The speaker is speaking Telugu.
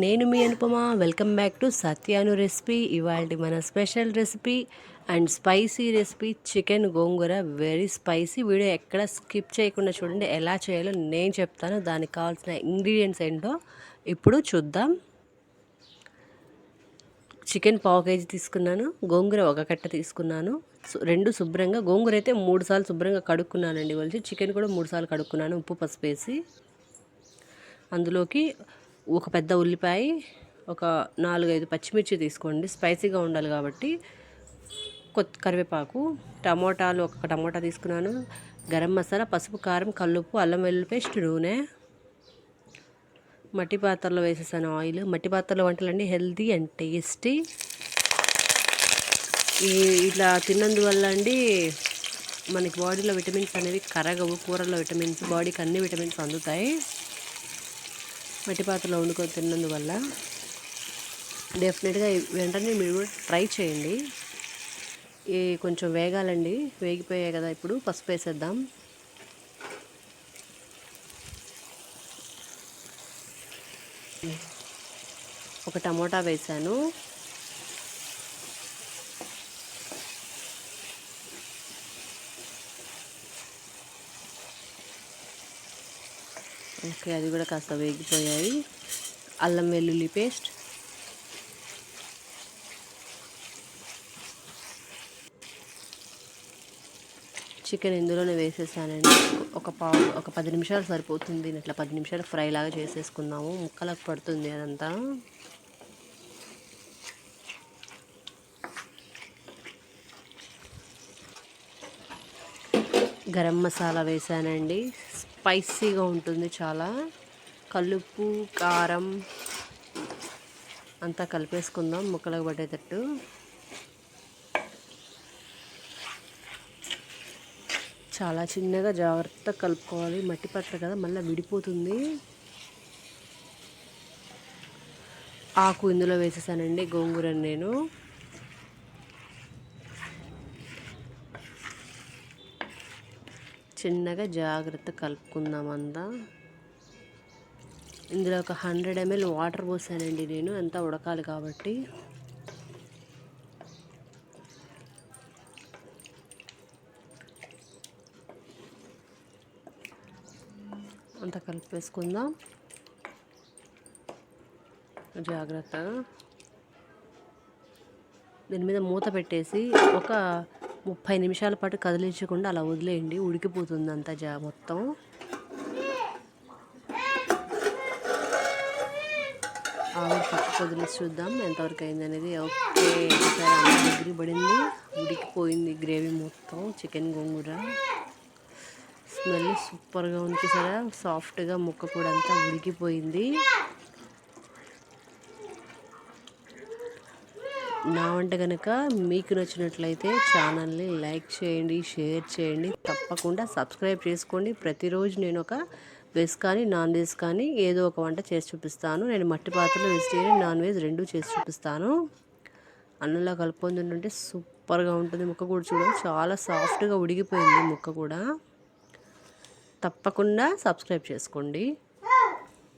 నేను మీ అనుపమ. వెల్కమ్ బ్యాక్ టు సత్యాను రెసిపీ. ఇవాళ మన special recipe and spicy recipe chicken gongura. Very spicy. Video ఎక్కడ స్కిప్ చేయకుండా చూడండి. ఎలా చేయాలో నేను చెప్తాను. దానికి కావాల్సిన ఇంగ్రీడియంట్స్ ఏంటో ఇప్పుడు చూద్దాం. చికెన్ పావు కేజీ తీసుకున్నాను. గోంగూర ఒక కట్ట తీసుకున్నాను. రెండు శుభ్రంగా, గోంగూర అయితే 3 సార్లు శుభ్రంగా కడుక్కున్నానండి. వచ్చి చికెన్ కూడా 3 సార్లు కడుక్కున్నాను, ఉప్పు పసుపు వేసి. అందులోకి ఒక పెద్ద ఉల్లిపాయ, ఒక 4-5 పచ్చిమిర్చి తీసుకోండి, స్పైసీగా ఉండాలి కాబట్టి. కరివేపాకు, టమోటాలు ఒక టమోటా తీసుకున్నాను, గరం మసాలా, పసుపు, కారం, కల్లుప్పు, అల్లం వెల్లుల్లి పేస్ట్, నూనె. మట్టి పాత్రలో వేసేసాను ఆయిల్. మట్టి పాత్రలో వంటలండి హెల్తీ అండ్ టేస్టీ. ఇట్లా తిన్నందువల్ల అండి మనకి బాడీలో విటమిన్స్ అనేవి కరగవు. కూరలో విటమిన్స్, బాడీకి అన్ని విటమిన్స్ అందుతాయి మట్టి పాత్రలో వండుకొని తిన్నందువల్ల. డెఫినెట్గా వెంటనే మీరు కూడా ట్రై చేయండి. కొంచెం వేగాలండి. వేగిపోయాయి కదా, ఇప్పుడు పసుపు వేసేద్దాం. ఒక టమోటా వేసాను. ఓకే, అది కూడా కాస్త వేగిపోయాయి. అల్లం వెల్లుల్లి పేస్ట్, చికెన్ ఇందులోనే వేసేసానండి. ఒక 10 నిమిషాలు సరిపోతుంది. ఇట్లా 10 నిమిషాలు ఫ్రై లాగా చేసేసుకుందాము. ముక్కలకు పడుతుంది అదంతా. గరం మసాలా వేసానండి, స్పైసీగా ఉంటుంది చాలా. కల్లుప్పు, కారం అంతా కలిపేసుకుందాం ముక్కలకు పట్టేటట్టు. చాలా చిన్నగా జాగ్రత్తగా కలుపుకోవాలి. మట్టి పట్ల కదా, మళ్ళీ విడిపోతుంది. ఆకు ఇందులో వేసేసానండి, గోంగూరని నేను. చిన్నగా జాగ్రత్త కలుపుకుందాం అంతా. ఇందులో ఒక 100 ml వాటర్ పోసానండి నేను, అంతా ఉడకాలి కాబట్టి. అంతా కలిపేసుకుందాం జాగ్రత్తగా. దీని మీద మూత పెట్టేసి ఒక 30 నిమిషాల పాటు కదిలించకుండా అలా వదిలేయండి, ఉడికిపోతుంది అంతా మొత్తం. ఆవిడ పక్కకు వదిలేసి చూద్దాం ఎంతవరకు అయింది అనేది. ఓకే, సరే, అన్నం దగ్గర పడింది, ఉడికిపోయింది గ్రేవీ మొత్తం. చికెన్ గోంగూర స్మెల్ సూపర్గా ఉంది సరే. సాఫ్ట్గా ముక్క కూడా అంతా ఉడికిపోయింది. నా వంట కనుక మీకు నచ్చినట్లయితే ఛానల్ని లైక్ చేయండి, షేర్ చేయండి, తప్పకుండా సబ్స్క్రైబ్ చేసుకోండి. ప్రతిరోజు నేను ఒక వెజ్ కానీ నాన్ వెజ్ కానీ ఏదో ఒక వంట చేసి చూపిస్తాను. నేను మట్టి పాత్రలో వెజిటేరియన్, నాన్ వెజ్ రెండూ చేసి చూపిస్తాను. అన్నంలో కలుపుకొని తింటుంటే సూపర్గా ఉంటుంది. ముక్క కూడా చూడండి, చాలా సాఫ్ట్గా ఉడికిపోయింది ముక్క కూడా. తప్పకుండా సబ్స్క్రైబ్ చేసుకోండి.